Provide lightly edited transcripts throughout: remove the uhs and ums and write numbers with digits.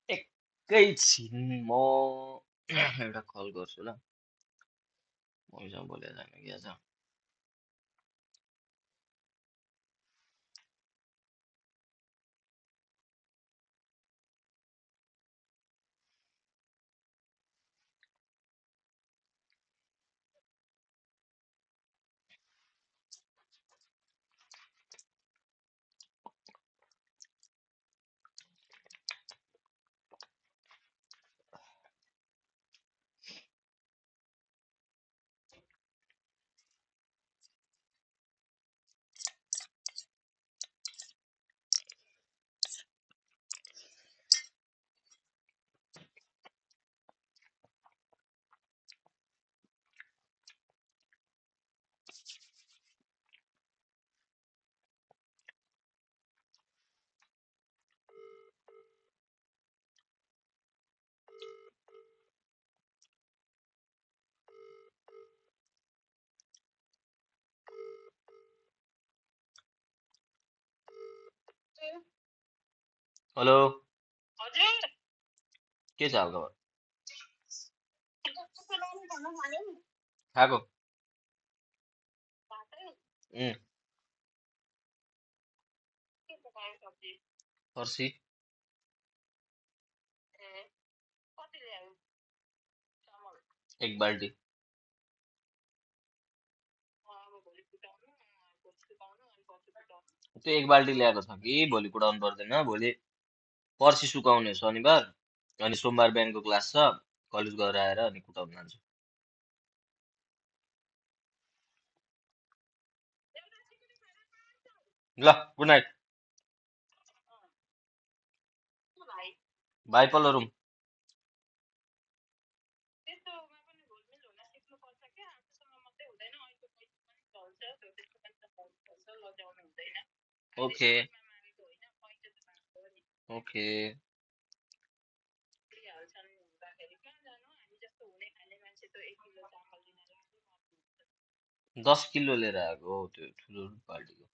एकैछिन म एउटा कल गर्छु ल मम्मीसँग बोलेर जानु कि आज हेलो के छ हालखबर खाएको उम्, फर्सी 1 बाल्टी त्यो 1 बाल्टी ल्याएको छ कि भोलि कुटाउनु पर्दैन भोलि पर्सि सुकाउने शनिबार अनि सोमबार बिहानको क्लास छ कलेज गएर आएर अनि कुटाउनु लान्छु ल गुड नाइट भाइ पल्लो रुम ओके ओके 10 किलो लिएर आएको हो त्यो ठुलो बाल्टीको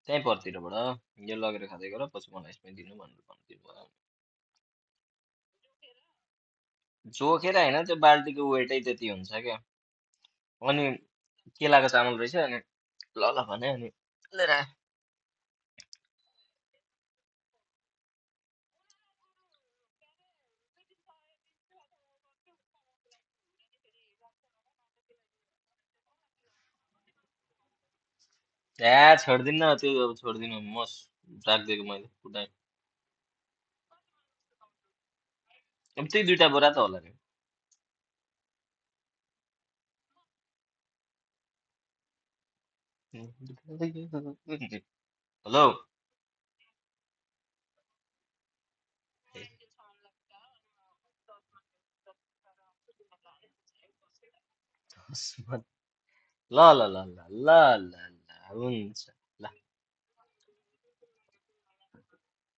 त्यहीँ परतिरबाट यो लगेर खाँदै गर पछि मलाई यसमै दिनु भनेर भनिदिनु भयो जोखेर होइन त्यो बाल्टीको वेटै त्यति हुन्छ क्या अनि केलाको चामल रहेछ अनि ल ल भने अनि लिएर आयो छोड्दिनँ त्यो अब छोड्दिनँ म राखिदिएको मैले कुटाइ अब त्यही 2टा बोरा त होला नि हेलो ल ल ल ल ल ल ल हुन्छ ल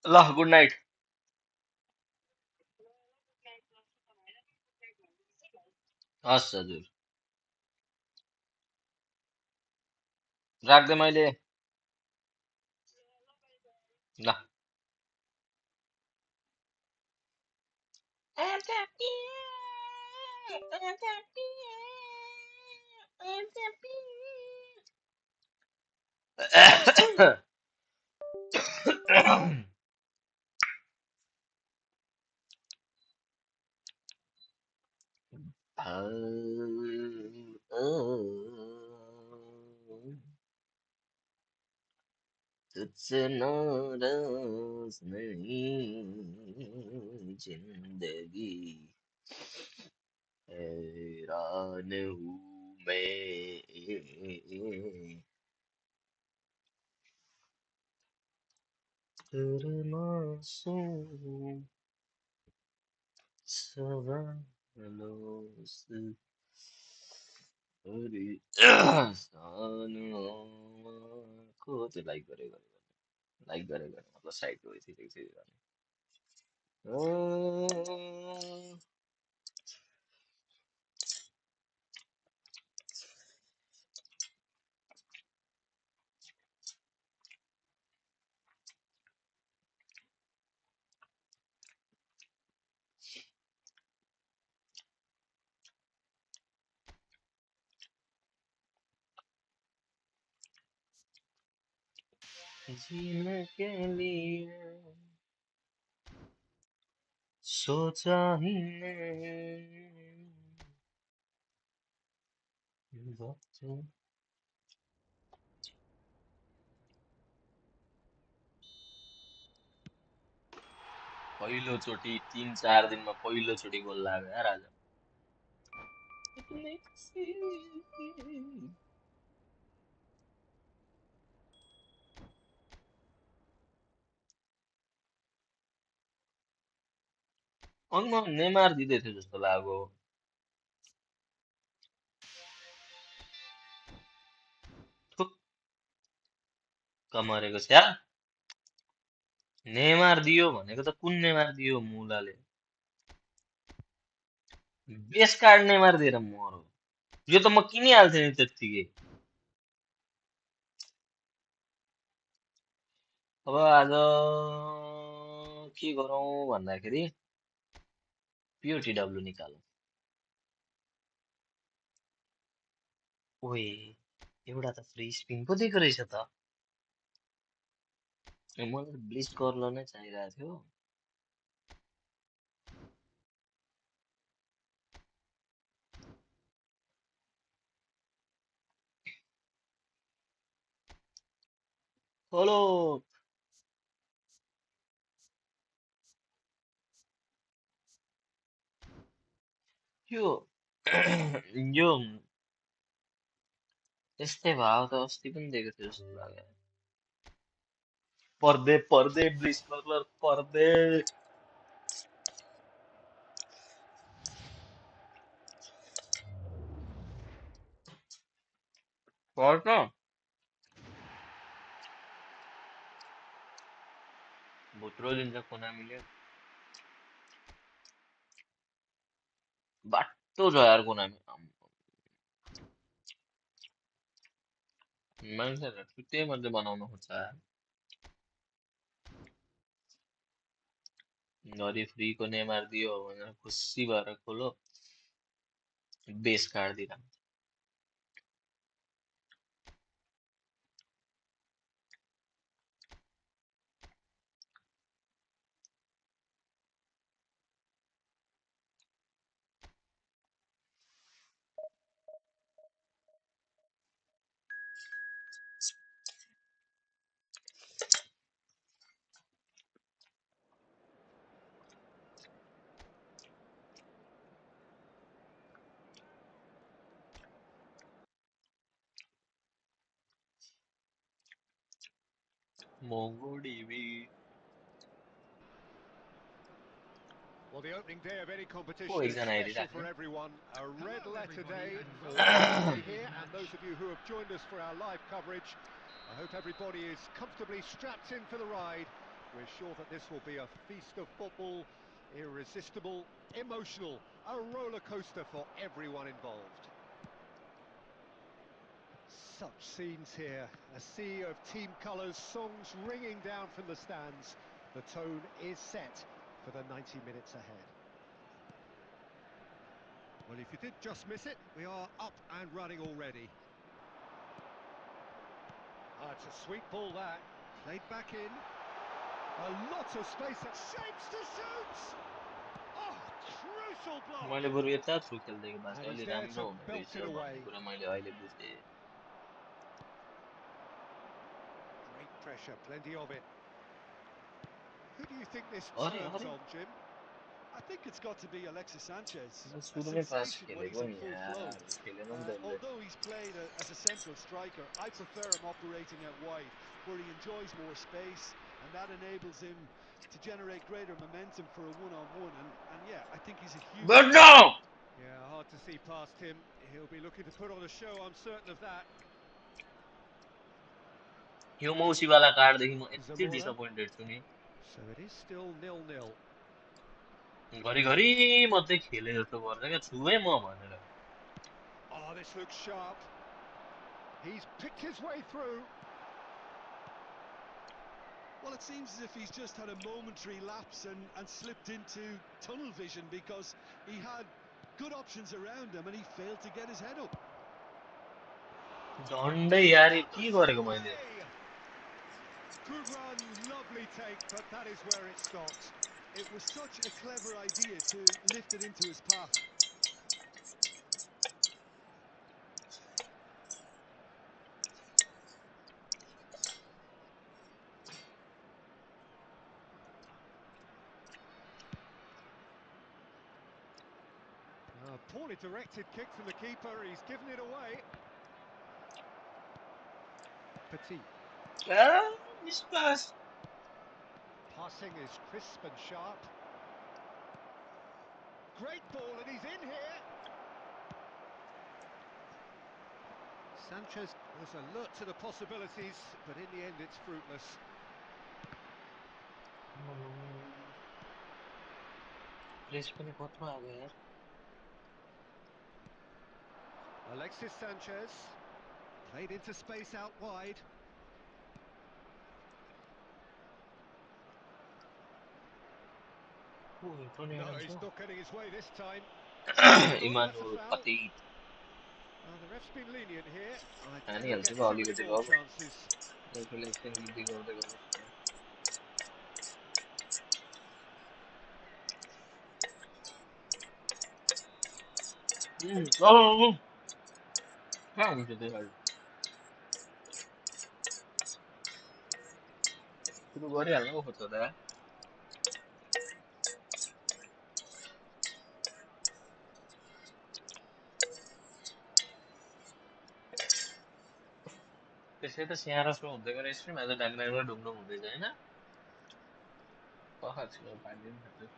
ल गुड नाइट हस् हजुर राख्दै मैले ल तुझसे नाराज नहीं जिंदगी हैरान हूँ मैं तेरे मासूम सवालों से भरी सानों को त्यो लाइक गरेको लाइक गरेको मतलब साइड गइसकेको छ जीने के लिए सोचा ही नहीं वक्त पहिलोचोटि 3-4 दिनमा पहिलोचोटि गोल लाग्यो यार आज अङ्ग नेमार दिँदै थियो जस्तो लाग्यो ठुक्क मरेको छ नेमार दियो भनेको त कुन नेमार दियो मुलाले बेस कार्ड नेमार दिएर मरो यो त म किनिहाल्थेँ नि त्यत्तिकै अब आज के गरौँ भन्दाखेरि पिओटिडब्ल्यू निकालौँ ओए एउटा त फ्री स्पिन पो दिएको रहेछ त मलाई ब्लिच कर्ल नै चाहिरहेको थियो हेलो यो यो यस्तै भाव त अस्ति पनि दिएको थियो जस्तो लाग्यो पर्दे पर्दे ब्लिच कर्लर पर्दे पर्छ भुत्रो दिन्छ कोनामीले बाटो छ यार कोनामी मान्छेहरू छुट्टै मात्रै बनाउन खोज्छ घरि फ्रीको नेमार दियो भनेर खुसी भएर खोलो बेस कार्ड दिँदा महँगो डिभी Well, the opening day of any competition को is एकजना special for हेरिराख्ने everyone. A red letter day for everybody here, and those of you who have joined us for our live coverage. I hope everybody is comfortably strapped in for the ride. We're sure that this will be a feast of football, irresistible, emotional, a roller coaster for everyone involved. Such scenes here, a sea of team colours, songs ringing down from the stands. The tone is set for the 90 minutes ahead. Well, if you did just miss it, we are up and running already. It's a sweet ball that, played back in. A lot of space, shapes to shoot! Oh, crucial block! मैले बरु यता through खेल्दै बास And अलि he's there राम्रो to हुने belt रहेछ it भन्ने away. कुरा मैले अहिले बुझेँ Great pressure, plenty of it. Who do you think this अरे turns अरे on, Jim? I think it's got to be Alexis Sanchez. A सुरुमै पास sensation when he's खेलेको in नि full flow. यार खेलेन नि त उसले Although he's played as a central striker, I prefer him operating out wide, where he enjoys more space, and that enables him to generate greater momentum for a one-on-one. And yeah, I think he's a huge... But no! Yeah, hard to see past him. He'll be looking to put on a show, I'm certain of that. यो मौसीवाला कार्डदेखि म यति disappointed छु नि So it is still 0-0. घरिघरि मात्रै खेले जस्तो गर्छ क्या छुए म भनेर Oh, this looks sharp. He's picked his way through. Well, it seems as if he's just had a momentary lapse and slipped into tunnel vision, because he had good options around him and he failed to get his head up. झन्डै यार के गरेको मैले Good run, lovely take, but that is where it stopped. It was such a clever idea to lift it into his path. Poorly directed kick from the keeper, he's given it away. Petit. Ah, mispass. Passing is crisp and sharp. Great ball, and he's in here. Sanchez was alert to the possibilities, but in the end it's fruitless. Press पनि कत्रो आयो यार Alexis Sanchez played into space out wide. ओ हेटो नि No, आइन्छ he's not getting his way this time. That's a Emmanuel foul. पतित The ref's been lenient here. I think they'll हानिहाल्छ get पो too many अलिकति more भयो chances. रेफरीले एकछिन गिल्ती गर्दै गर्दैछ कहाँ हुन्छ त्यो खालि सुरु गरिहाल्नु पो खोज्छ त त्यसै त स्याहार सो हुँदै गरेर स्ट्रिम आज डाङडाङ ढुङ्डुङ हुँदैछ होइन पखा छिटो पारिदिनु थाल्यो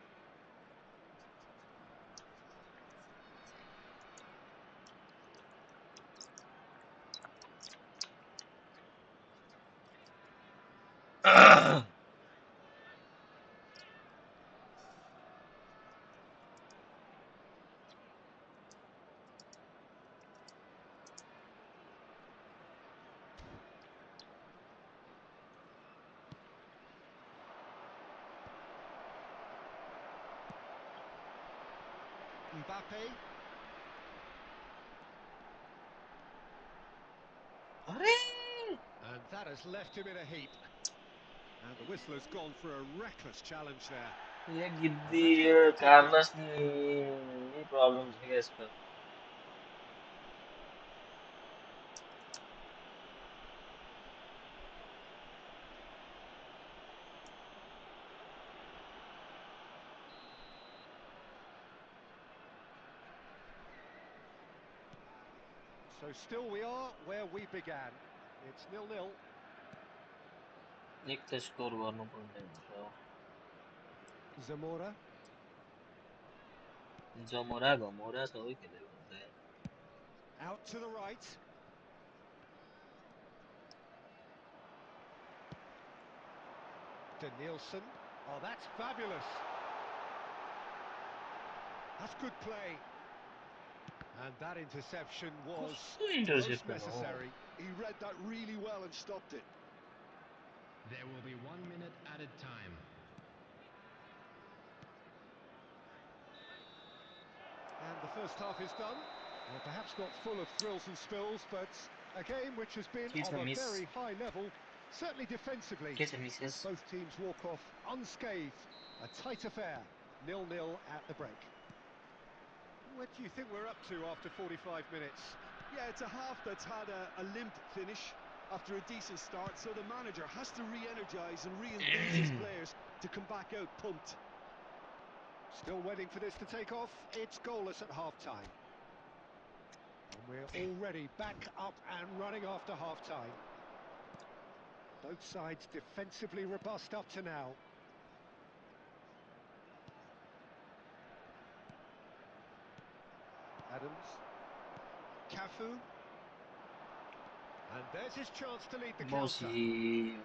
Mbappe. अरे And that has left him in a heap. And the whistle has gone for a reckless challenge there. ये And गिद्दी that's यो got their thinking. कार्लस नि प्रब्लम छ क्या यसको So still we are where we began. It's 0-0. एक त score गर्नुपर्ने हुन्छ Zamora. जमोरा घमोरा सबै खेलेको हुन्छ यार Out to the right. Danielson. Oh, that's fabulous. That's good play. And that interception was कस्तो most इन्टरसेप्सन हो necessary. He read that really well and stopped it. There will be 1 minute added time. And the first half is done. Well, perhaps not full of thrills and spills, but a game which has been के of छ a miss very high level, certainly defensively. के छ Mrs Both teams walk off unscathed. A tight affair, 0-0 at the break. What do you think we're up to after 45 minutes? Yeah, it's a half that's had a limp finish after a decent start, so the manager has to re-energise and re-enthuse his players to come back out pumped. Still waiting for this to take off. It's goalless at half-time. And we're already back up and running after half-time. Both sides defensively robust up to now. Adams. Cafu. And there's his chance to lead the counter. मौसी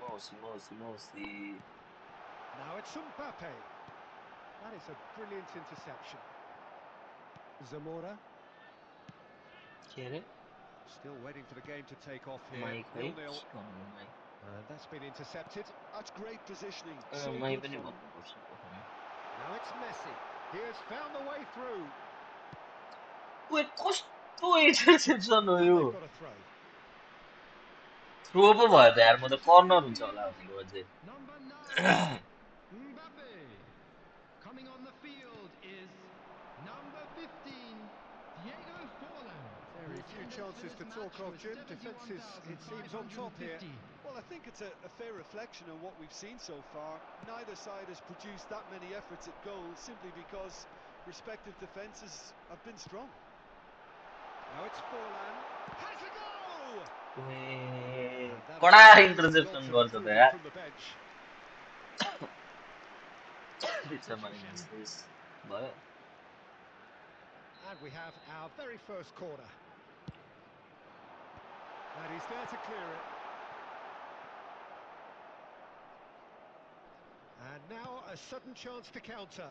Now it's Mbappe. That is a brilliant interception. Zamora. के अरे Still waiting for the game to take off here. Mike है 0-0. के भन्नु Mike And that's been intercepted. That's great positioning, so Mike good पनि from him. भन्नुपर्छ पोखरमा Now it's Messi. He has found the way through. ओए कस्तो interception हो And यो they've got a throw. Throw पो भयो त यार म त कर्नर हुन्छ होला भनेको अझै Number 9, Mbappe. Coming on the field is number 15, Diego Forlan. Very The few attendance for chances this to match talk of, was Jim. Defence is, it seems, on top here. 7,550. Well, I think it's a fair reflection on what we've seen so far. Neither side has produced that many efforts at goal simply because respective defences have been strong. Now it's Forlan. Has a go! And that'll कडा be a good result interception of गर्छ त improving यार from the bench. बिचमा miss भयो And we have our very first corner. And he's there to clear it. And now a sudden chance to counter.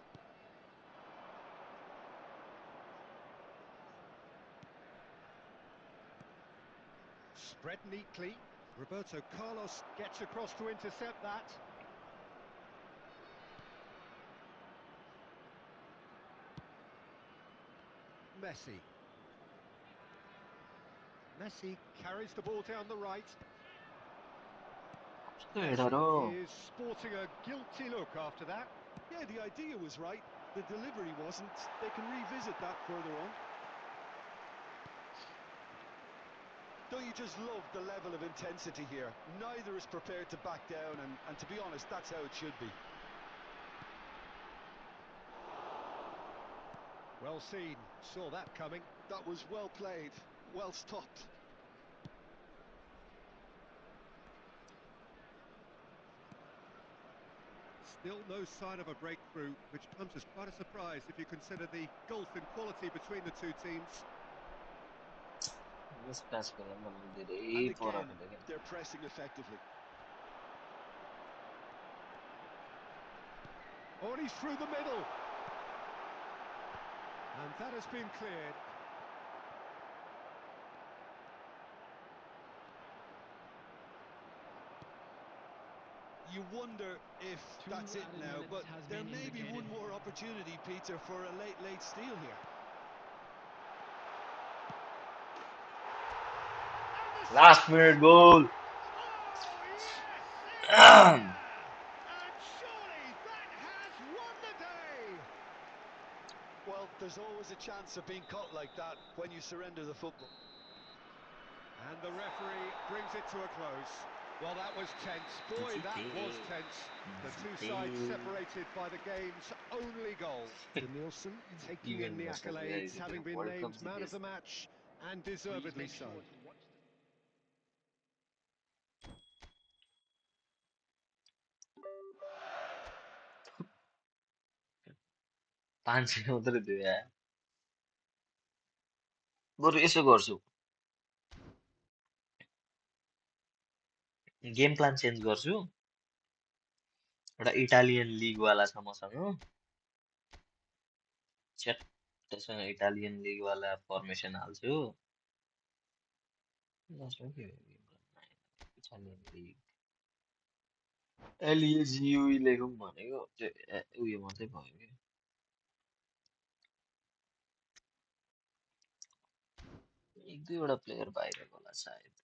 Spread neatly. Roberto Carlos gets across to intercept that. Messi. Messi carries the ball down the right. कस्तो header हो Messi is sporting a guilty look after that. Yeah, the idea was right. The delivery wasn't. They can revisit that further on. Don't you just love the level of intensity here? Neither is prepared to back down, and to be honest, that's how it should be. Well seen, saw that coming. That was well played, well stopped. Still no sign of a breakthrough, which comes as quite a surprise if you consider the gulf in quality between the two teams. Yes patch खेल्न मलाई धेरै And again, पराको देखेँ they're pressing effectively. Oh, and he's through the middle. And that has been cleared. You wonder if Two that's it added now, minutes but has there been may be indicated. one more opportunity, Peter, for a late steal here. Last minute goal Oh, yes! And surely that has won the day! Well, there's always a chance of being caught like that when you surrender the football. And the referee brings it to a close. Well, that was tense. Boy, that was tense. The two sides separated by the game's only goal. Danielson taking in event the गर्छ accolades, having been world named cup man of जितेछ the match, and Please deservedly make so. sure to watch the 500 मात्रै थियो यार बरु यसो गर्छु game plan change गर्छु एउटा Italian लिगवाला छ मसँग च्याट त्यससँग इटालियन लिगवाला फर्मेसन हाल्छु लास्टमा के हो गेम प्लान इटालियन लिग एलइजियुई लेखौँ भनेको त्यो उयो मात्रै भयो कि एक दुईवटा प्लेयर बाहिरको होला सायद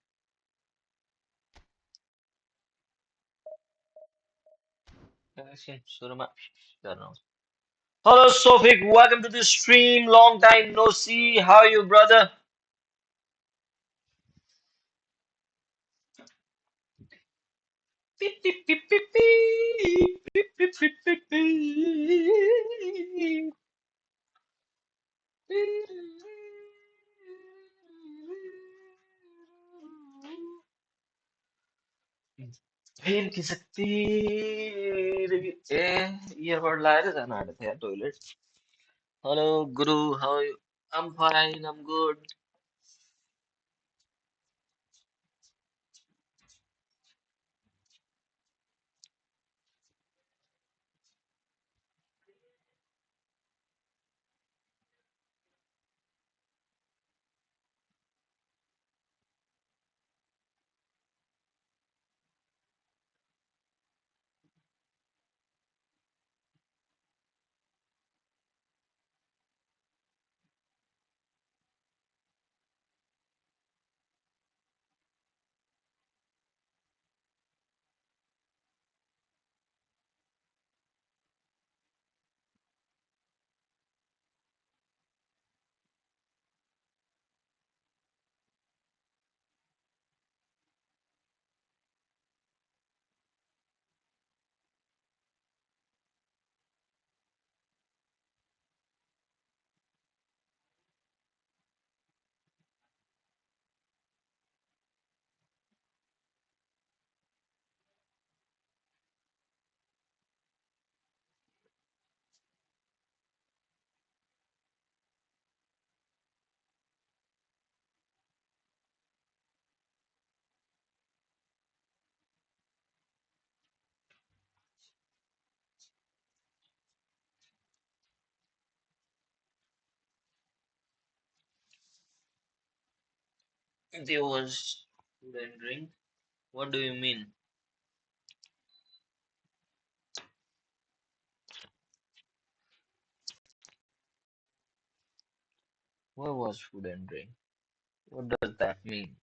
एकछिन सुरुमा गर्नु Hello, Sofik. Welcome to the stream. Long time no see. How are you, brother? Beep, beep, beep, beep, beep. Beep, beep, beep, beep, beep. फेम की शक्ति ए इयरबड लगाएर जान आँटेको थिएँ toilet hello guru how are you I'm fine, I'm good. There was food and drink. What do you mean? What was food and drink? What does that mean?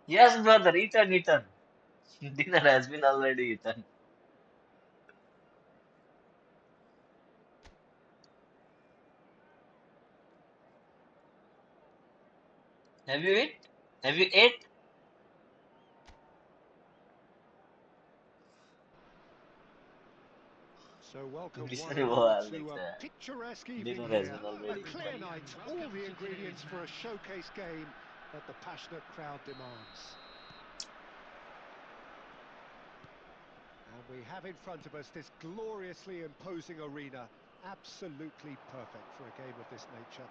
Yes, brother, eaten, eaten. Dinner has been already eaten. Have you eat? Have you ate? So welcome one Listen, and all well, like to a picturesque evening dinner has here. been A already clear eaten. night, all the ingredients for a showcase game that the passionate crowd demands. And we have in front of us this gloriously imposing arena, absolutely perfect for a game of this nature.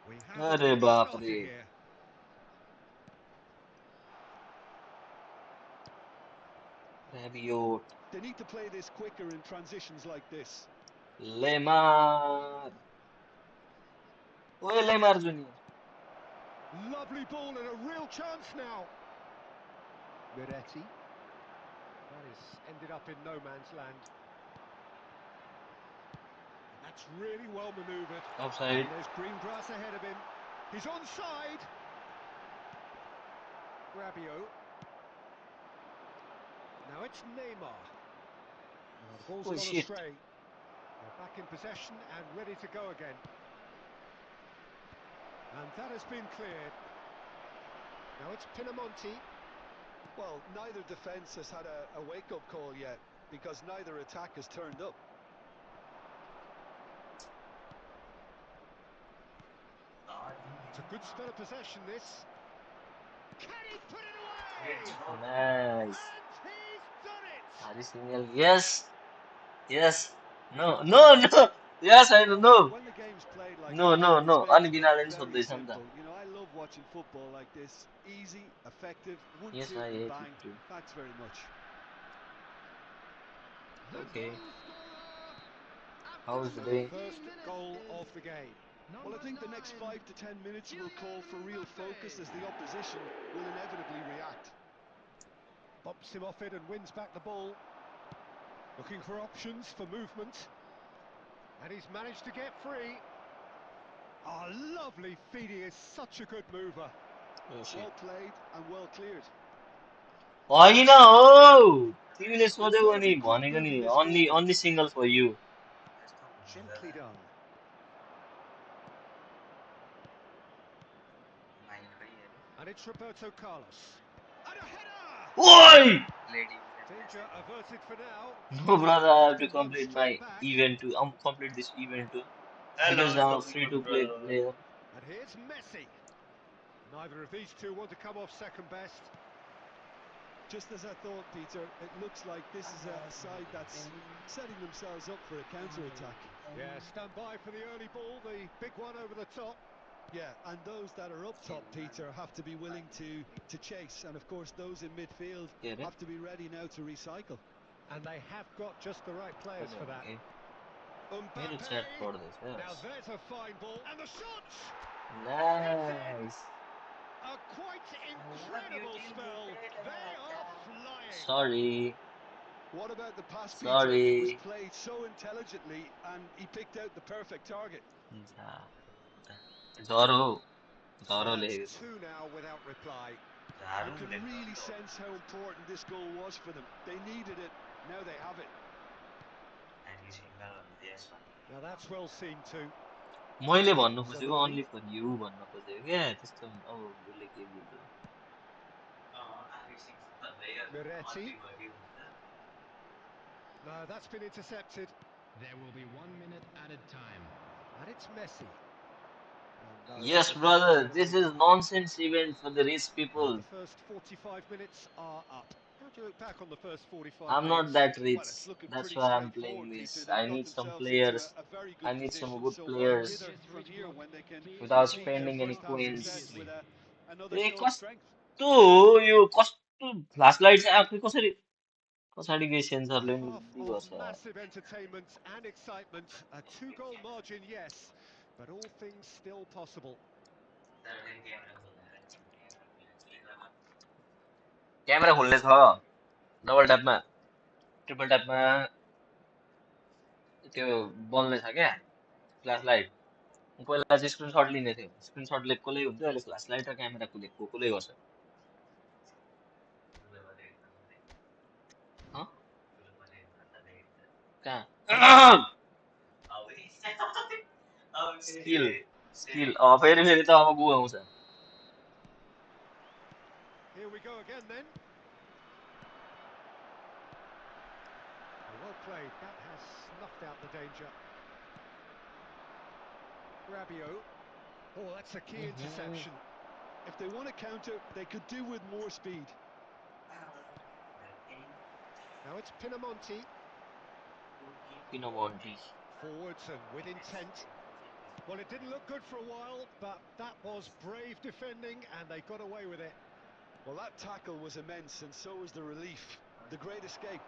We have अरे already बाप रे. started here. Rabiot. They need to play this quicker in transitions like this. Lemar. Oye, Lemar Junior. Lovely ball and a real chance now. Miretti. That is ended up in no man's land. That's really well manoeuvred. Offside. And there's green grass ahead of him. He's onside. Rabiot. Now it's Neymar. Now the ball's Oh gone shit. astray. They're back in possession and ready to go again. And that has been cleared. Now it's Pinamonti. Well, neither defence has had a wake-up call yet, because neither attack has turned up. It's a good spell of possession, this. Can he put it away? Nice. And he's done it! Hari Signal. Yes. Yes. No. No. No. Yes, I don't know. When the game's played like No. that, No. it's No. meant to be Unbeknownst very सोध्दैछ नि त. simple. You know, I love watching football like this. Easy, effective, Yes, 1-2 I and hate it bang. too. Thanks very much. The Okay. goal scorer How after is the The day? 19 first minutes goal is of the game. Well, I number think the next 9, 5 to 10 minutes will call for Kylian real focus as Mbappe. the opposition will inevitably react. Bumps him off it and wins back the ball. Looking for options for movement. And he's managed to get free. Oh, lovely feed. He is such a good mover. Oh shit. Well played and well cleared. होइन हो तिमीले They've सोध्यौ certainly नि put भनेको food नि in this only game. only single for you. Gently done. And it's Roberto Carlos. And a header! Oi! Danger averted for now. No, brother, I have After to one complete straight my back. event too. I'm complete this event too because Hello, now I'm something free good, to play brother. player. And here's Messi. Neither of these two want to come off second best. Just as I thought, Peter, it looks like this is a side that's setting themselves up for a counter-attack. Yeah, stand by for the early ball, the big one over the top. Yeah, and those that are up top, Peter, have to be willing to chase. And of course, those in midfield के अरे? have to be ready now to recycle. And they have got just the right players for that. Okay. मेरो Mbappe. chat पढ्दैछ Now यार. there's a fine ball. And the shot! Nice. A quite incredible spell. They are flying. Sorry. What about the pass, Peter? It was Sorry. played so intelligently, and he picked out the perfect target. Zoro. So Zoro that's लेखेको. two now without reply. You can really sense how important this goal was for them. They needed it. Now they have it. Now that's well seen too. मैले भन्नु खोजेको Zaballi. only for you भन्नु खोजेको क्या त्यस्तो अब उसले के बुझ्यो. Miretti. No, that's been intercepted. There will be 1 minute added time. And it's Messi. And no, Yes, there's no brother. This penalty. is nonsense event for the rich And people. the first 45 minutes are up. You look back on the first 45 I'm not minutes, that well, rich. it's looking That's pretty why I'm playing straightforward, Peter. this. They've I got need some themselves into players. a very good I need some position. good So players hither from here when they can without repeat their spending any first half coins. success with another A show of strength. कस्तो यो कस्तो flashlight चाहिँ आफै कसरी पछाडि गए A सेन्सरले half नि of गर्छ यार massive entertainment and excitement. A two-goal margin, yes, but all things still possible. Camera खोल्ने छ डबल ट्यापमा ट्रिपल ट्यापमा त्यो बल्ने छ क्या फ्ल्यास लाइट पहिला चाहिँ स्क्रिनसट लिने थियो स्क्रिनसट लिएकोले हुन्थ्यो अहिले फ्ल्यास लाइट र क्यामेरा कुदेको कसले गर्छ हँ? कहाँ स्किल स्किल फेरि फेरि त अब गु आउँछ Here we go again then. Well played. That has snuffed out the danger. Rabiot. Oh, that's a key interception. If they want to counter, they could do with more speed. Now it's Pinamonti. Pinamonti. Forwards and with intent. Well, it didn't look good for a while, but that was brave defending and they got away with it. Well, that tackle was immense, and so was the relief. The great escape.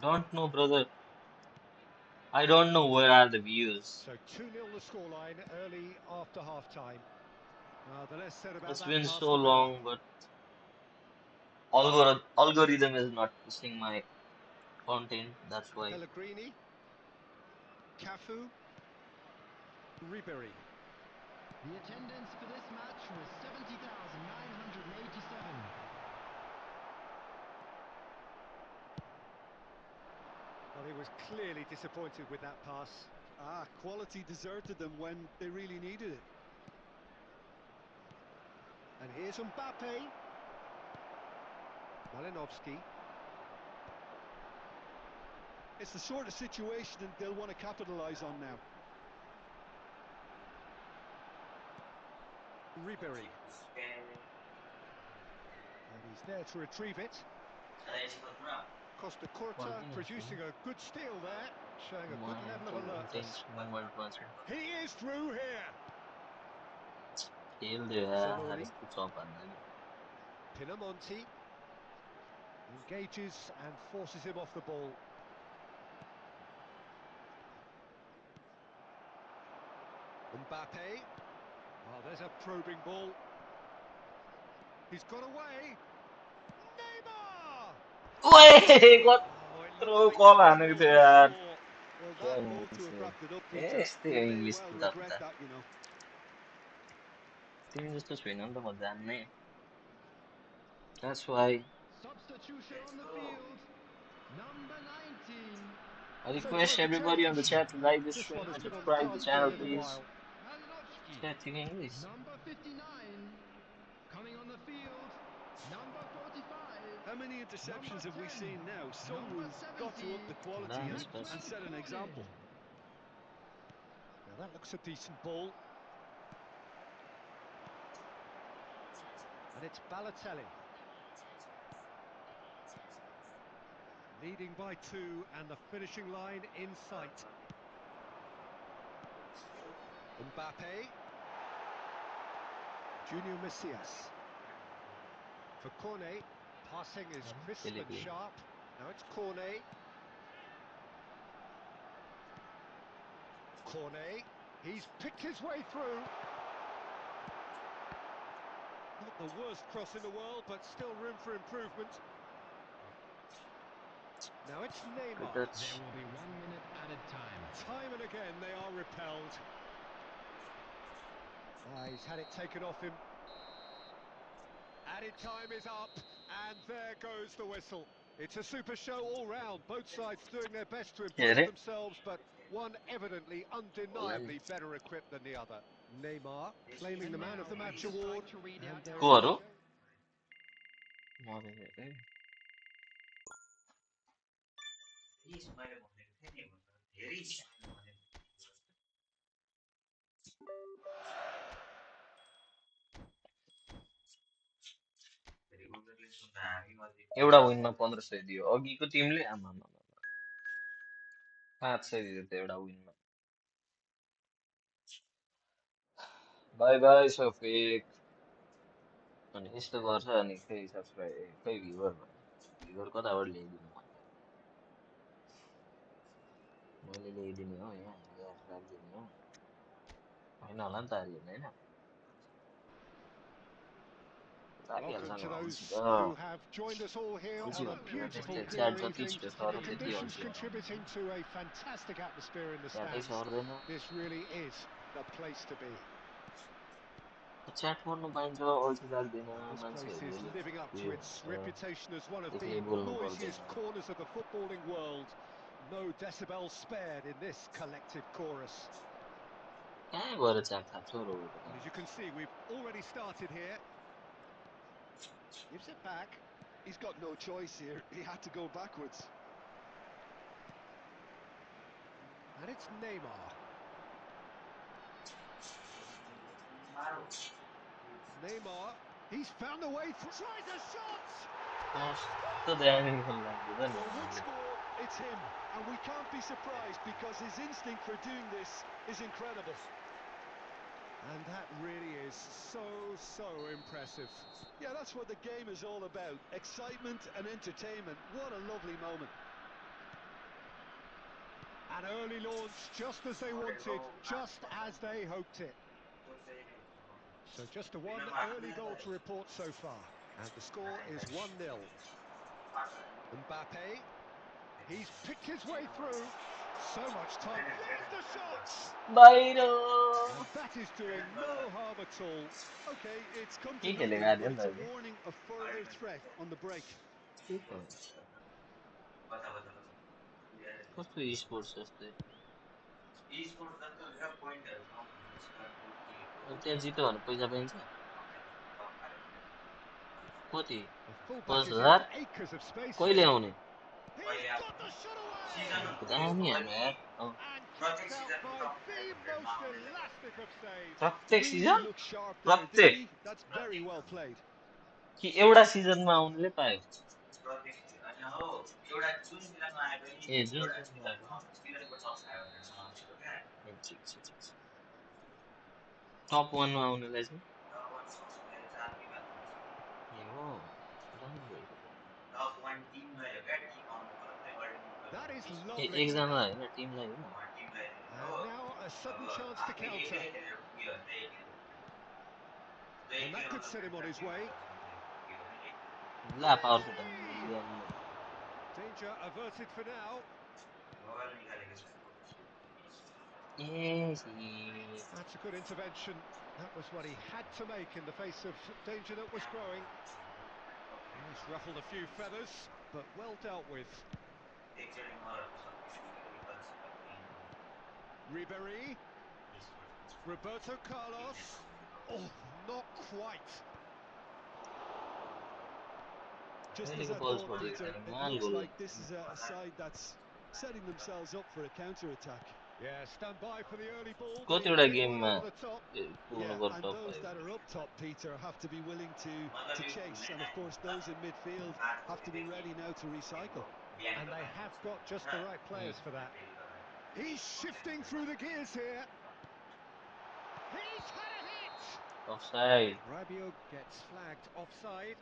Don't know, brother. I don't know where are the views. So 2-0 the scoreline early after half-time. The less said about It's that been pass, so the better. long, but algorithm is not pushing my content. That's why. Pellegrini. Cafu. Ribery. The attendance for this match was 70,987. Well, he was clearly disappointed with that pass. Quality deserted them when they really needed it. And here's Mbappe. Malinovsky. It's the sort of situation that they'll want to capitalise on now. Ribery. And he's there to retrieve it. Costa Curta producing a good steal there, showing a good level of alertness. He is through here. Zanoni. Pinamonti engages and forces him off the ball. Mbappe. Oh, there's a probing ball. He's got away. Neymar! Wait, what? Oh, it Throw looked like call they हानेको thought थियो they'd यार score. Well, क्या that move to गर्नु have थियो wrapped it up, A Peter. यस्तै They हो may English well बुझा regret बुझा that, you know. तिमी जस्तो छैन नि त म जान्ने That's why Substitution on the field. Number 19. I So request time for everybody on the change. chat to like this This stream one has and been on the subscribe to the cards for a channel, little please. while. Malinovsky. Speaking English. Number 59. Coming on the field. Number 45. How many interceptions Number have we 10. seen now? Number Someone's got to up 70. the quality That's and set an example. Now that looks a decent ball. And it's Balotelli. Leading by 2 and the finishing line in sight. Mbappe. Junior Messias. For Cornet. Passing is crisp and sharp. Now it's Cornet. Cornet. He's picked his way through. Not the worst cross in the world, but still room for improvement. Now it's Neymar. There will be 1 minute added time. Time and again they are repelled. He's had it taken off him. Added time is up, and there goes the whistle. It's a super show all round, both sides doing their best to improve themselves, but one evidently, undeniably better equipped than the other. Neymar claiming the Man of the Match award. And there Ko एउटा विनमा 1500 दियो अघिको टिमले आमा 500 दियो त एउटा विनमा by by सफिक अनि यस्तो गर्छ अनि खै सब्सक्राइब खै भ्युवर कताबाट ल्याइदिनु मैले ल्याइदिने हो यहाँ ल्याएर राखिदिने हो होइन होला नि त आर्यन होइन Welcome लागिहाल्छ नि to those अल्छी त who have joined us all here अल्छी on a भन्ने कुरा beautiful त्यस्तै च्याट clear जति evening. छिटो The सर त्यति conditions अल्छी बनाउँछ contributing to a fantastic atmosphere in the च्याटै stands. सर्दैन This really is the place to be. Chat पढ्नु पाइन्छ अल्छी लाग्दैन And this place is मान्छेहरूले living up के to its भन्छ reputation as one of the एक्लै बोल्नु पर्दैन noisiest corners of the footballing world. No decibels spared in this collective chorus. कहाँ गएर च्याट थाप्छ रोगेको And त as you can see, we've already started here. Gives it back. He's got no choice here. He had to go backwards. And it's Neymar. Neymar, he's found a way through. Tries a shot! कस्तो दामी गोल लाग्यो त Well, once नेमारले more, it's him. And we can't be surprised because his instinct for doing this is incredible. And that really is so impressive. Yeah, that's what the game is all about. Excitement and entertainment. What a lovely moment. An early launch, just as they wanted, just as they hoped it. So just a one early goal to report so far. And the score is 1-0. Mbappe, he's picked his way through. So much time. There's the shot! बाहिर And that is doing no harm at all. Okay, it's come के to खेलेको nothing, but Aryan it's a दाजुले warning of further threat on the break. कस्तो sports जस्तै त्यहाँ जित्यो भने पैसा पाइन्छ कति The fullback is in 10,000 acres of space कहिले here. आउने He's got the shot away! दामी हाल्नु यार And kept out by the most elastic of saves. प्रत्येक Really season looked sharp there, didn't प्रत्येक he? That's very well played. कि एउटा सिजनमा आउनेले पायो ए जुन टप 1 मा आउनेलाई चाहिँ ए हो राम्रो रहेछ That is ए lovely. एकजनालाई होइन टिमलाई होइन And now a sudden chance to counter. And that could set him on his way. ला power shoot land Danger averted for now. That's a good intervention. That was what he had to make in the face of danger that was growing. He's ruffled a few feathers, but well dealt with. Ribéry. Roberto Carlos. Oh, not quite. Just as I thought, Peter, it looks like this is a side that's setting themselves up for a counter-attack. Yeah, stand by for the early ball. कतिवटा गेममा Yeah, and those that are up top, Peter, have to be willing to chase. And of course, those in midfield have to be ready now to recycle. And they have got just the right players for that. He's shifting through the gears here. He's had a hit! Offside. Rabiot gets flagged offside.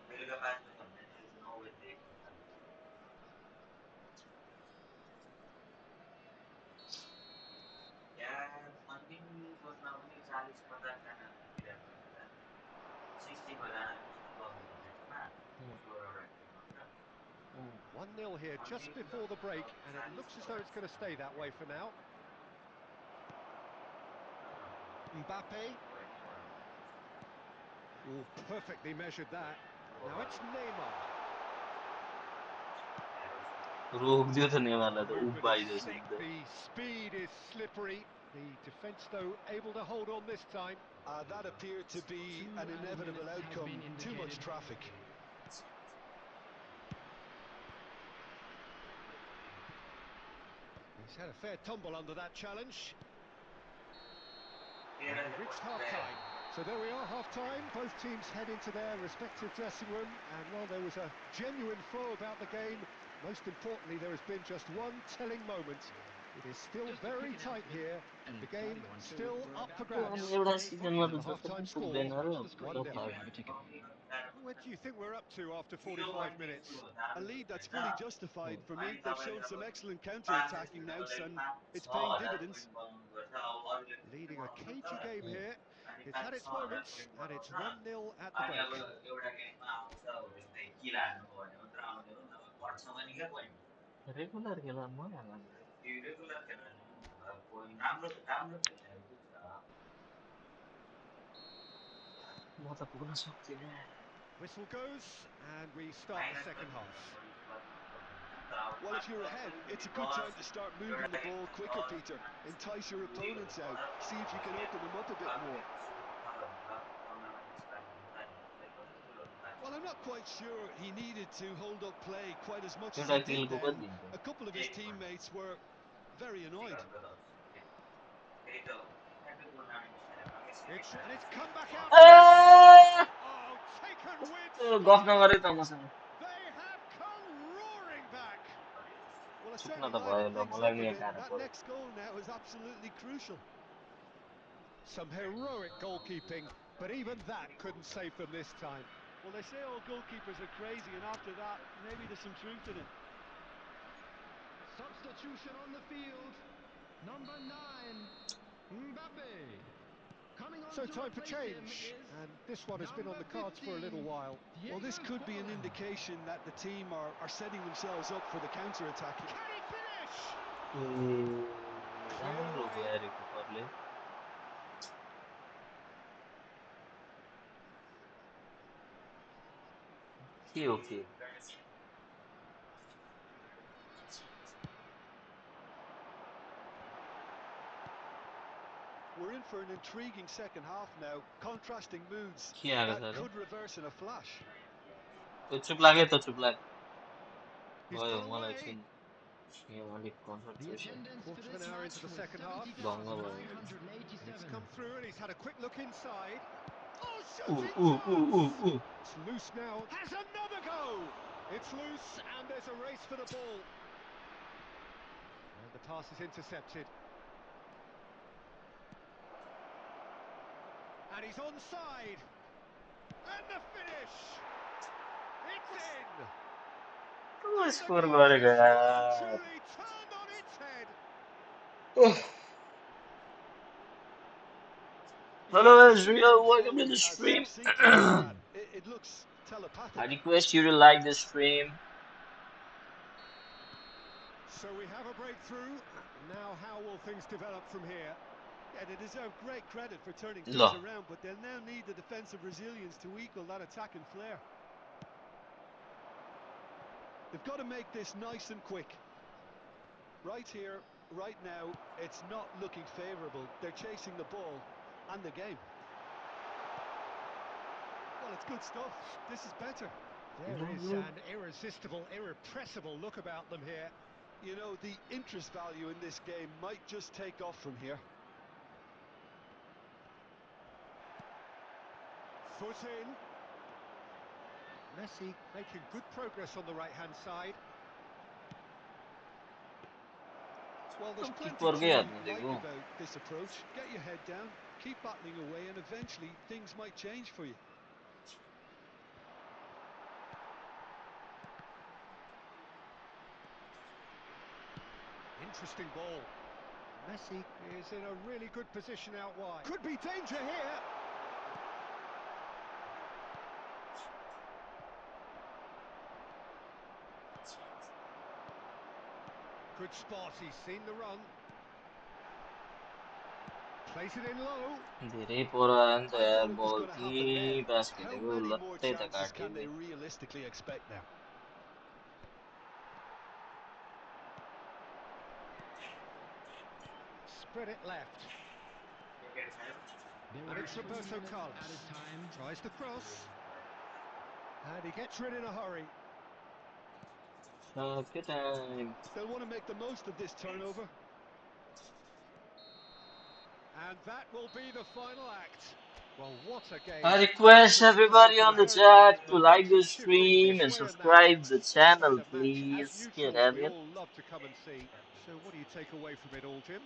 Mm. 1-0 here just before the break, and it looks as though it's going to stay that way for now. Mbappe. Oh, perfectly measured that. Now it's Neymar. रोकिदियो त नेमारलाई त Movement उबाइदियो is slick, सिधै the speed is slippery. The defence, though, able to hold on this time. That appeared to be an inevitable outcome. Too much traffic. He's had a fair tumble under that challenge. And we've reached half-time. So there we are, half-time. Both teams head into their respective dressing room, and while there was a genuine flow about the game, most importantly, there has been just one telling moment. It is still very tight here, and the game still up for grabs. एउटा सिजनमा And त the जस्तो half-time पनि score, पुग्दैन र 1-0. 1-5. What do you think we're up to after 45 minutes? A lead that's fully justified for me. They've shown some excellent counter-attacking now, and it's paying dividends. Leading a cagey game here. It's had its moments, and it's 1-0 at the break. Regular खेला मजा लाग्छ म त पुग्न सक्दिनँ Whistle goes, and we start the second half. Well, if you're ahead, it's a good time to start moving the ball quicker, Peter. Entice your opponents out. See if you can open them up a bit more. Well, I'm not quite sure he needed to hold up play quite as much as he did then. A couple of his teammates were very annoyed. It's come back out here. Oh, taken with गफ नगरे त मसँग They have come roaring back. Well, I चुक्न certainly त भयो livened ल things मलाई up a पनि यहाँ bit, and गाह्रो that पर्यो next goal now is absolutely crucial. Some heroic goalkeeping, but even that couldn't save them this time. Well, they say all goalkeepers are crazy, and after that, maybe there's some truth in it. Substitution on the field. Number 9, Mbappe. Coming on So to time for replace him change, is and this one has been on the cards for a little while. Well, this could be an indication that the team are setting themselves up for the counter-attacking. Can he finish? राम्रो रोक्यो यार किपरले के हो के We're in for an intriguing second half now. Contrasting moods के आएको that छ could reverse in a flash. त चुप लाग्यो त चुप लाग He's भयो got मलाई away. एकछिन यहाँ अलिक The concentration attendance for Quarter of this an hour match into the was second half. भङ्ग भयो And it's come through, and he's had a quick look inside. Oh, ऊ shooting ऊ ऊ ऊ chance! ऊ It's loose now. Has another go! It's loose, and there's a race for the ball. And the pass is intercepted. And he's onside. And the finish! It's in! को And the score game गरेको is well and यार truly turned on its head. Hello Yeah, Israel, welcome to controlled the as stream. see-through as that. It looks telepathic. I request you to like the stream. So we have a breakthrough. Now how will things develop from here? Yeah, they deserve great credit for turning things Lo. around, but they'll now need the defensive resilience to equal that attacking flair. They've got to make this nice and quick. Right here, right now, it's not looking favourable. They're chasing the ball and the game. Well, it's good stuff. This is better. There is an irresistible, irrepressible look about them here. You know, the interest value in this game might just take off from here. Foot in. Messi making good progress on the right-hand side. Well, there's plenty Keeper to gaya like देखो. about this approach. Get your head down, keep battling away, and eventually things might change for you. Interesting ball. Messi is in a really good position out wide. Could be danger here. Good spot, he's seen the run. Plays it in low. धेरै पर आयो नि त I यार thought it was बल going to कि happen then. Pass How खेलेको many more लत्तै त chances can they काटिदियो realistically expect now? Spread it left. And it's Roberto Carlos. Tries the cross. And he gets rid in a hurry. Good time. They'll want to make the most of this turnover. And that will be the final act. Well, what a game. I And request looking forward everybody to the on the third leg. chat to like the Momentum shifting stream this and way and that. subscribe the The kind channel, of match, as please. neutrals, we all love to come and see. So what do you take away from it all, Jim?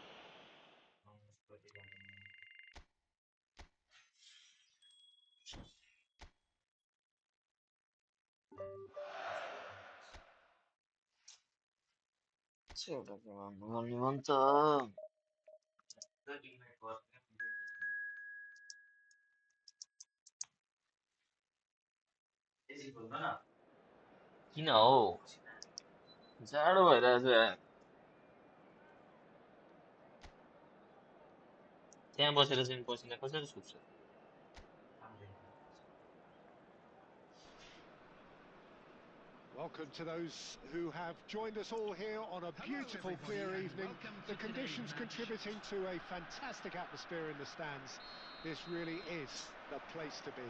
Ogni volta किन हो जाडो भइरहेछ यार त्यहाँ बसेर चाहिँ पसिना कसरी सुक्छ Welcome to those who have joined us all here on a Hello, beautiful, everybody, clear and evening. welcome The to today's conditions match. contributing to a fantastic atmosphere in the stands. This really is the place to be.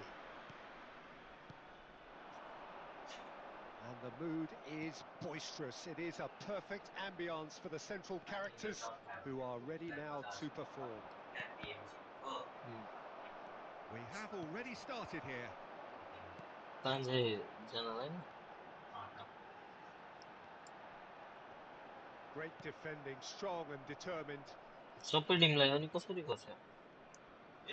And the mood is boisterous. It is a perfect ambience for the central characters who are ready now to perform. We have already started here. कहाँ चाहिँ जानलाई नि Great defending, strong and determined. सबै टिमलाई अनि कसरी गर्छ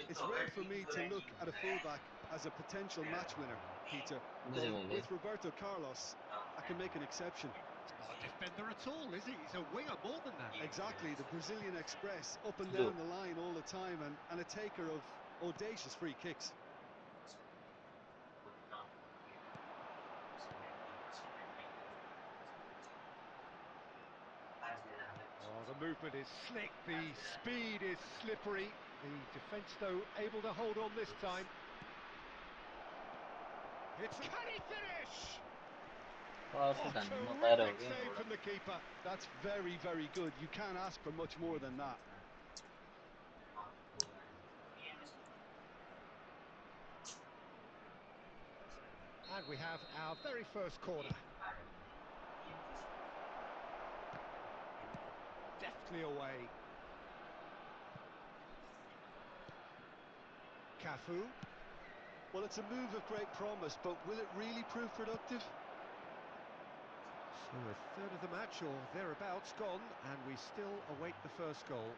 It's rare for me to look at a fullback as a potential match winner, Peter, but बुझेँ मैले with Roberto Carlos, I can make an exception. He's not a defender at all, is he? He's a winger more than that. Exactly, the Brazilian Express, up and Good. down the line all the time, and a taker of audacious free kicks. Oh, the movement is slick, the speed is slippery. The defence, though, able to hold on this time. Can he finish? पर्छ Oh, धान्न नपाएर हो terrific क्या save एउटा from the keeper. That's very, very good. You can't ask for much more than that. And we have our very first corner. Deftly away. Cafu. Well, it's a move of great promise, but will it really prove productive? So a third of the match or thereabouts gone, and we still await the first goal.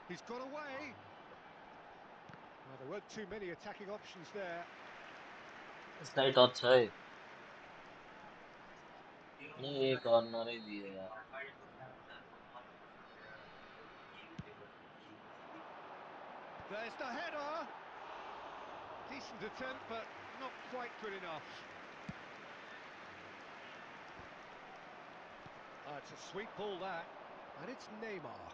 He's got away. Well, there weren't too many attacking options there. यसलाई touch छ है नि एक कर्नरै दियो यार There's the header. Decent attempt, but not quite good enough. It's a sweet ball, that. And it's Neymar.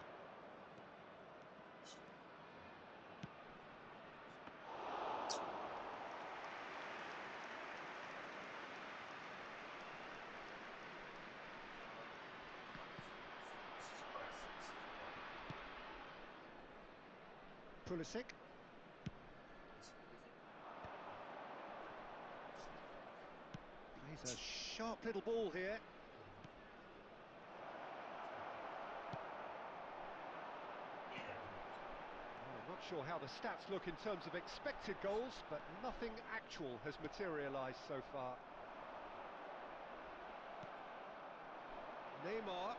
Pulisic. Plays a sharp little ball here. Well, I'm not sure how the stats look in terms of expected goals, but nothing actual has materialised so far. Neymar.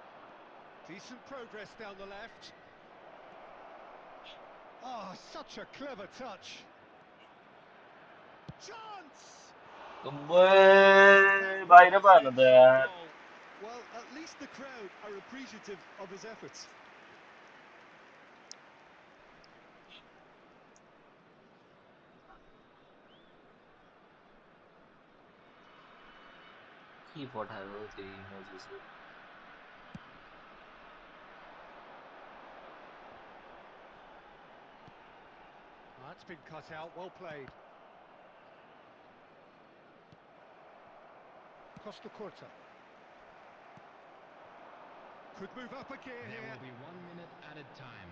Decent progress down the left. Oh, such a clever touch. Chance! बाहिर पो हाल्नु त यार Well, at least the crowd are appreciative of his efforts. के पठायो त्यो emoji चाहिँ That's been cut out, well played. Costa Curta. Could move up a gear There here. will be 1 minute added time.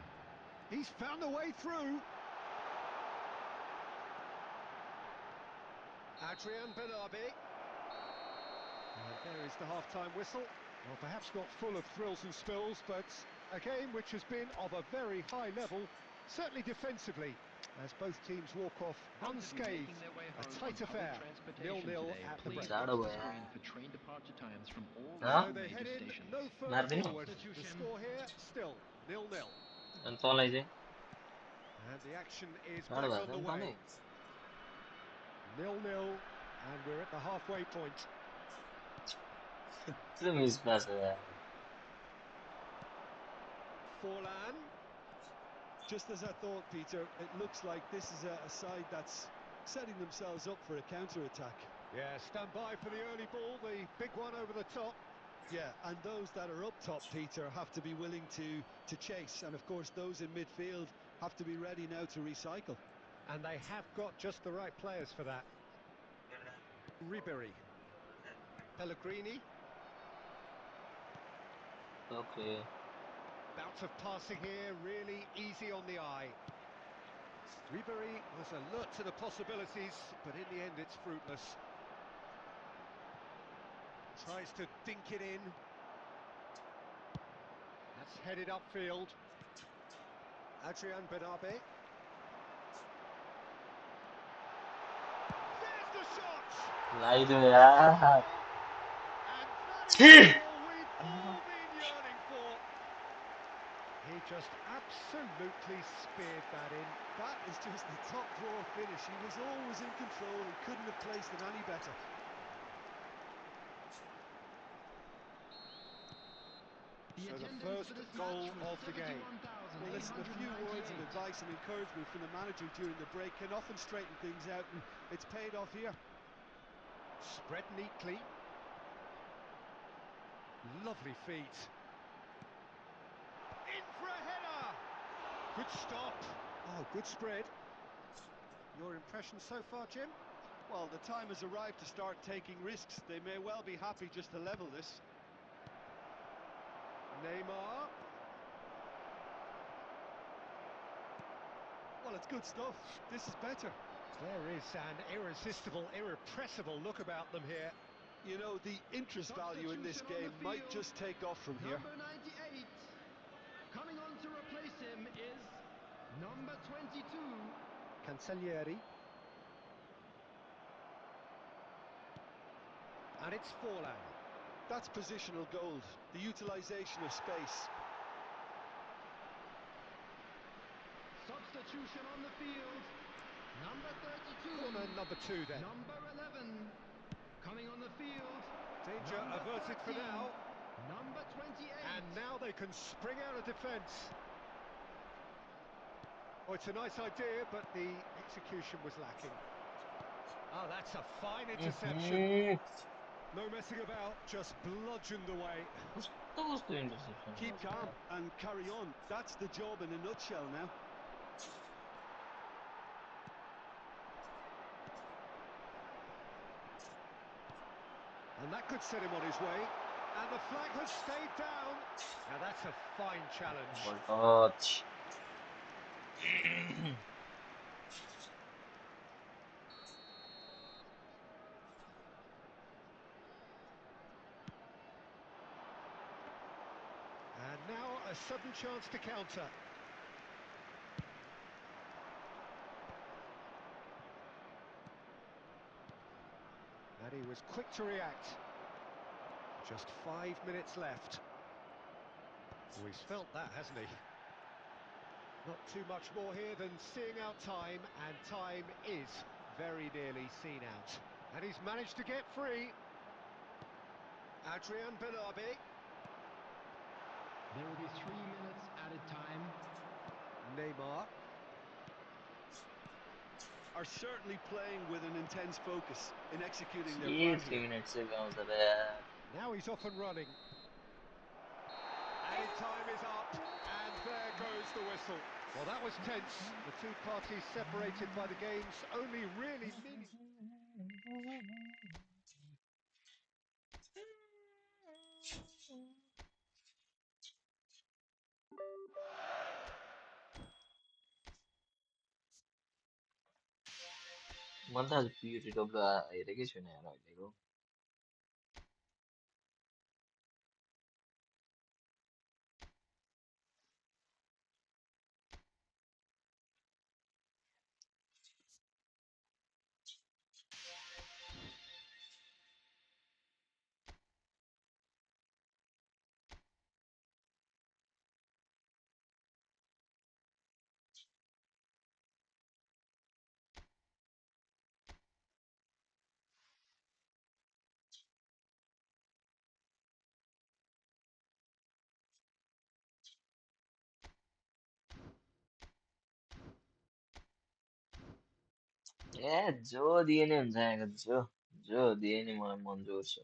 He's found a way through. Adrian Benabi. And There is the half-time whistle. Well, perhaps not full of thrills and spills, but a game which has been of a very high level, certainly defensively, as both teams walk off unscathed. A tight affair, 0-0 at the break. झाड़ो यार So हाँ they head in no further मार देना forward. The score here still 0-0. Anton lại chứ And the action is झाड़ो back बात on the Anton way. này 0-0, and we're at the halfway point. कितने miss पास है यार Forlan. Just as I thought, Peter, it looks like this is a side that's setting themselves up for a counter-attack. Yeah, stand by for the early ball, the big one over the top. Yeah, and those that are up top, Peter, have to be willing to chase. And of course, those in midfield have to be ready now to recycle. And they have got just the right players for that. Ribery. Pellegrini. okay Bout of passing here, really easy on the eye. Ribery was alert to the possibilities, but in the end it's fruitless. Tries to dink it in. That's headed upfield. Adrian Benabe. There's the shot! लाई दो यार And that is the goal we've all been yearning for. He just absolutely speared that in. That is just the top drawer finish. He was always in control and couldn't have placed it any better. So the first goal of the game. Well, listen, a few words of advice and encouragement from the manager during the break can often straighten things out, and it's paid off here. Spread neatly. Lovely feet. In for a header! Good stop. Oh, good spread. Your impression so far, Jim? Well, the time has arrived to start taking risks. They may well be happy just to level this. Neymar. Well, it's good stuff. This is better. There is an irresistible, irrepressible look about them here. You know, the interest value in this game might just take off from here. Number 98. Coming on to replace him is number 22. Cancellieri. And it's Forlan. That's positional gold, the utilisation of space. Substitution on the field. Number 32. Corner number 2 then. Number 11. Coming on the field. Danger Number averted 13. for now. Number 28. And now they can spring out of defence. Oh, it's a nice idea, but the execution was lacking. Oh, that's a fine interception. No messing about, just bludgeoned away. कुछ तो interception Keep was calm यार and carry on. That's the job in a nutshell now. And that could set him on his way. And the flag has stayed down. Now that's a fine challenge. ball touch And now a sudden chance to counter. And he was quick to react. Just 5 minutes left. Oh, he's felt that, hasn't he? Not too much more here than seeing out time, and time is very nearly seen out. And he's managed to get free. Adrian Benabe. There will be 3 minutes added time. Neymar. Are certainly playing with an intense focus in executing their ये plan 3 here. minutes से कम से यार Now he's off and running. And time is up, and there goes the whistle. Well, that was tense. The two parties separated by the game's only really meaning. मलाई त आज PUTW आइरहेकै छैन यार अहिलेको ए जो दिए नि हुन्छ यहाँको जो दिए नि मलाई मन्जुर छ।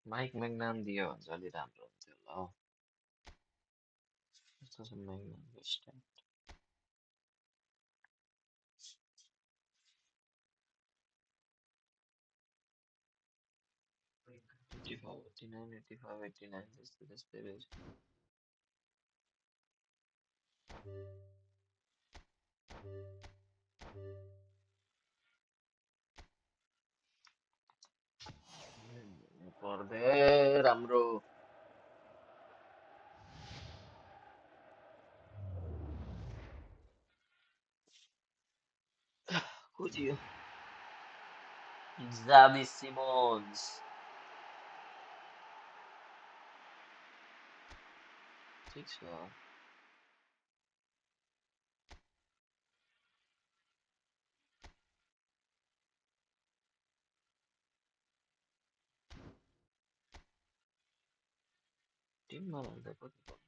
माइक म्याग्नाम दियो भने चाहिँ अलि राम्रो हुन्थ्यो होला हौ। कस्तो छ म्याग्नामको स्टाइल? 85, 89, 85, 89 त्यस्तै त्यस्तै रहेछ। पर्दे राम्रो को थियो? Xavi Simons। ठिक छ। टिममा राख्दा कति पर्छ?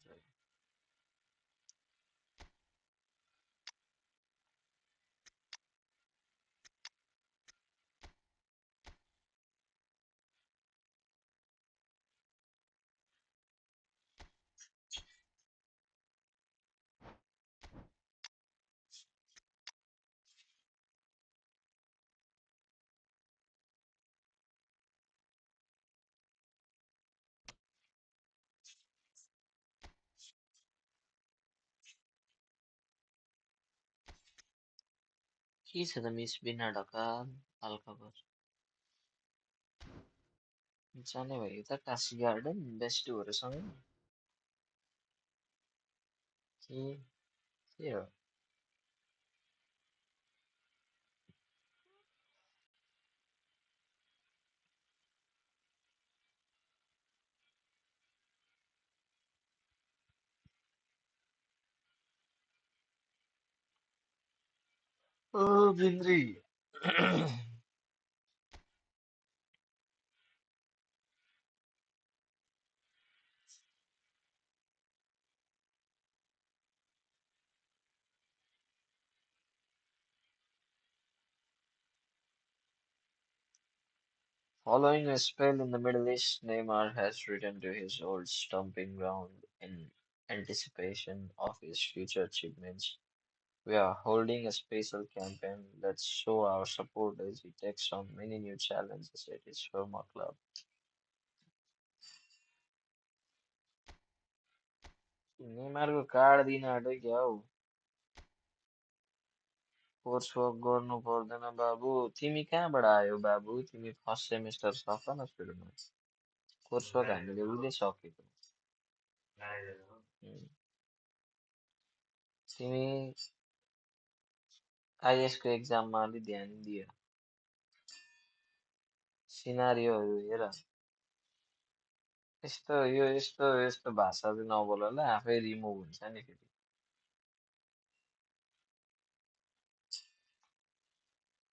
के छ त मिस बिना ढकाल हालखबर? जाने भयो त काशी गार्डन बेस्टुहरूसँग के हो? ओ बिन्द्री Following a spell in the Middle East, Neymar has returned to his old stomping ground in anticipation of his future achievements. We are holding a special campaign. Let's show our support as he takes on many new challenges at his former club. नेमारको card दिन आँट्यो क्या हौ course work गर्नु पर्दैन बाबु तिमी कहाँबाट आयो बाबु तिमी फर्स्ट सेमेस्टर सक न सुरुमा कोर्स वर्क हामीले उहिले सकेको तिमी आइएसको एक्जाममा अलि ध्यान दियो सिनारीहरू हेर यस्तो भाषा चाहिँ नबोल ल आफै रिमुभ हुन्छ नि फेरि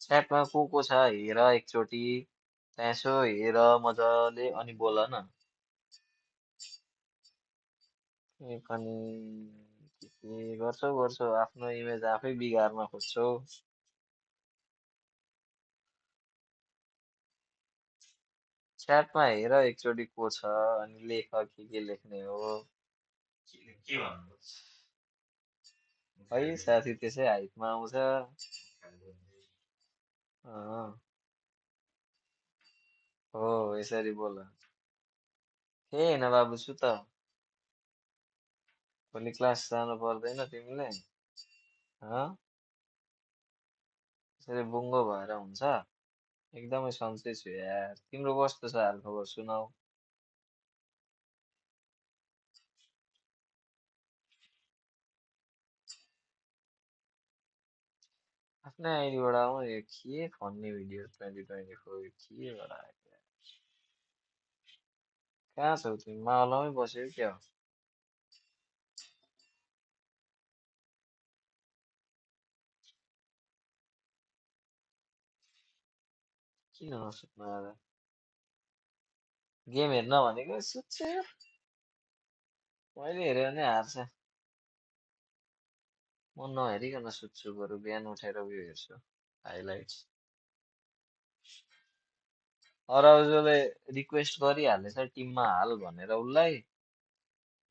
च्याटमा को छ हेर एकचोटि त्यहाँ यसो हेर मजाले अनि बोल न अनि के गर्छौ आफ्नो इमेज आफै बिगार्न खोज्छौ च्याटमा हेर एकचोटि को छ अनि लेख के लेख्ने हो है साथी त्यसै हाइटमा आउँछ हो यसरी बोल के होइन बाबु छु त भोलि क्लास जानु पर्दैन तिमीले यसरी बुङ्गो भएर हुन्छ एकदमै सन्चै छु यार तिम्रो कस्तो छ हालखबर सुनाऊ आफ्नै आइडीबाट आउनु यो के फन्ने भिडियो 2024 केबाट आयो कहाँ छौ तिमी मावलामै बस्यौ क्या हो किन नसुत्नु आज गेम हेर्न भनेको सुत्छु मैले हेऱ्यो भने हार्छ म नहेरिकन सुत्छु बरु बिहान उठेर उयो हेर्छु हाइलाइट्स अराउजोले रिक्वेस्ट गरिहालेछ टिममा हाल भनेर उसलाई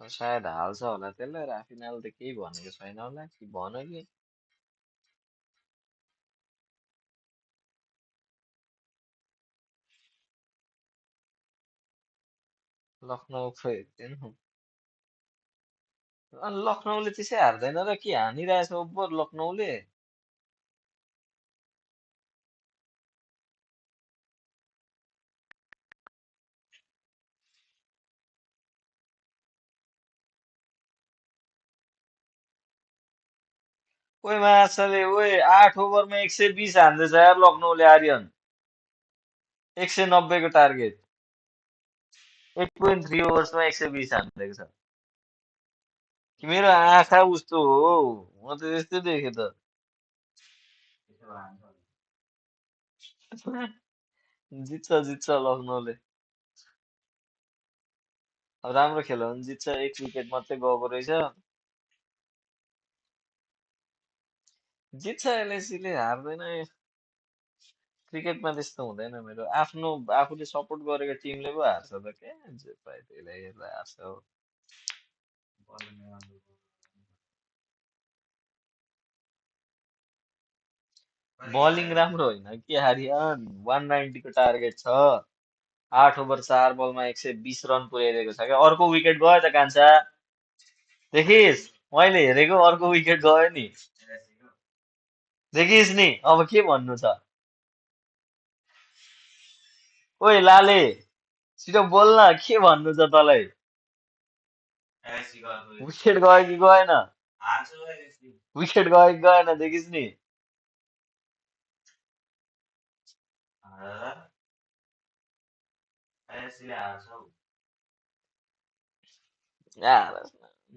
सायद हाल्छ होला त्यसलाई राफिनाले त केही भनेको छैन होला कि भन्यो कि लखनऊ खो हेर्दैन अनि लखनऊले त्यसै हार्दैन र के हानिरहेछ ओभर लखनऊले ओइ माछाले ओए 8 ओभरमा 120 हान्दैछ यार लखनऊले आर्यन 190 को टार्गेट 8.3 ओभर्समा 120 हान्दैछ कि मेरो आँखा उस्तो हो म त यस्तै देखेँ त जित्छ जित्छ लखनऊले अब राम्रो खेल्यो भने जित्छ 1 विकेट मात्रै गएको रहेछ जित्छ एलएसीले हार्दैन क्रिकेटमा त्यस्तो हुँदैन मेरो आफ्नो आफूले सपोर्ट गरेको टिमले पो हार्छ त के जे पायो त्यही हेर्दा हार्छ हो बलिङ राम्रो होइन के हारियन 190 को टार्गेट छ 8 ओभर 4 बलमा 120 रन पुर्याइदिएको छ क्या अर्को विकेट गयो त कान्छा देखिस् मैले हेरेको अर्को विकेट गयो नि देखिस् नि अब के भन्नु छ ओइ लाले छिटो बोल्न के भन्नु छ तँलाई विकेट गयो कि गएन विकेट गयो कि गएन देखिस् नि हारस न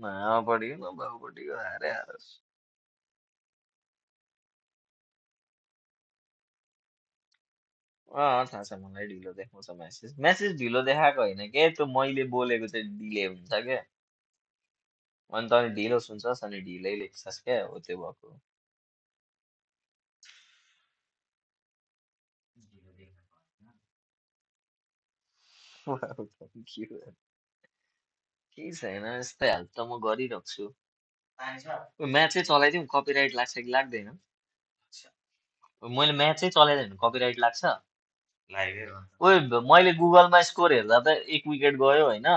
आमापट्टिको न बाउपट्टिको हारे हारस थाहा छ मलाई ढिलो देखाउँछ म्यासेज म्यासेज ढिलो देखाएको होइन के त्यो मैले बोलेको चाहिँ डिले हुन्छ क्या अनि तँ ढिलो सुन्छस् अनि ढिलै लेख्छस् क्या हो त्यो भएको केही छैन यस्तै हाल त म गरिरहन्छु म्याचै चलाइदिउँ कपिराइट लाग्छ कि लाग्दैन मैले म्याचै चलाइदिएँ भने कपिराइट लाग्छ ओइ मैले गुगलमा स्कोर हेर्दा त 1 विकेट गयो होइन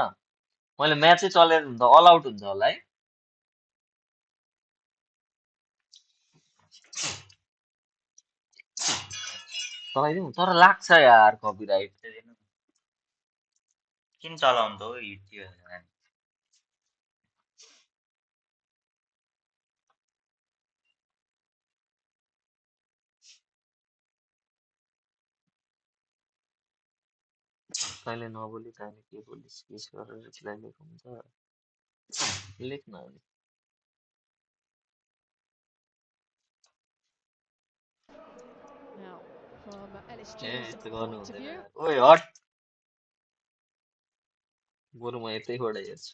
मैले म्याचै चलाइदिएँ भने त अल आउट हुन्छ होला है चलाइदिउँ तर लाग्छ यार कपिराइट किन चलाउनु त हो हिट थियो तैँले नबोली तैँले के बोलिस् केस गरेर रिप्लाई लेख्नु हुन्छ लेख्न अनि Now, from ए LSG's यस्तो गर्नु point of हुँदैन view, ओइ हट बरु म यतैबाट हेर्छु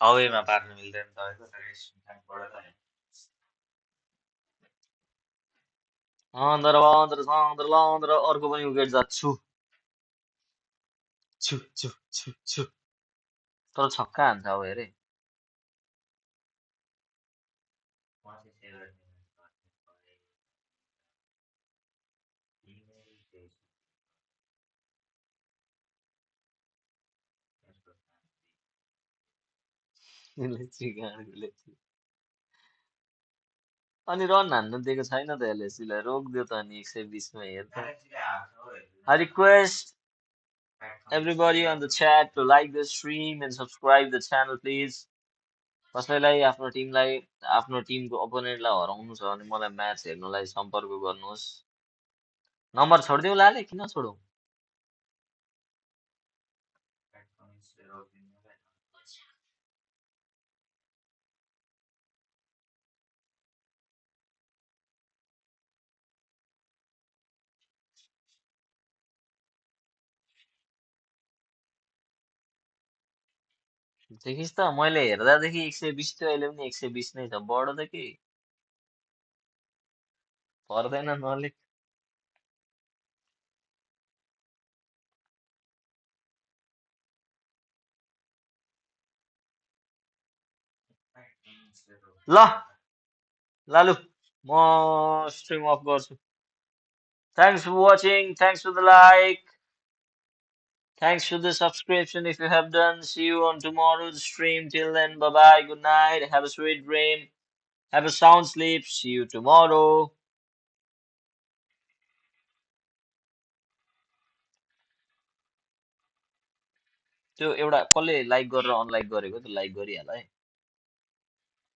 अवेमा पार्नु मिल्दैन तपाईँको अन्दर अन्दर अन्दर अन्दर अर्को पनि विकेट जाछु छु छु छु छु तर छक्का हान्छ अब हेरे अनि रन हान्न दिएको छैन त एलएसीलाई रोकिदियो त अनि 120 मा हेर त I request everybody on the chat to like the stream and subscribe the channel please कसैलाई आफ्नो टिमलाई आफ्नो टिमको ओपोनेन्टलाई हराउनु छ भने मलाई म्याच हेर्नलाई सम्पर्क गर्नुहोस् नम्बर छोडिदिउँ लाले किन छोडौँ देखिस् त मैले हेर्दादेखि 120 थियो अहिले पनि 120 नै छ बढ्दै के पर्दैन नलिक ल लालु म स्ट्रिम अफ गर्छु thanks for watching thanks for the like thanks for the subscription if you have done see you on tomorrow's stream till then bye bye good night have a sweet dream have a sound sleep see you tomorrow त्यो एउटा कसले like गरेर unlike गरेको त्यो like गरिहाल है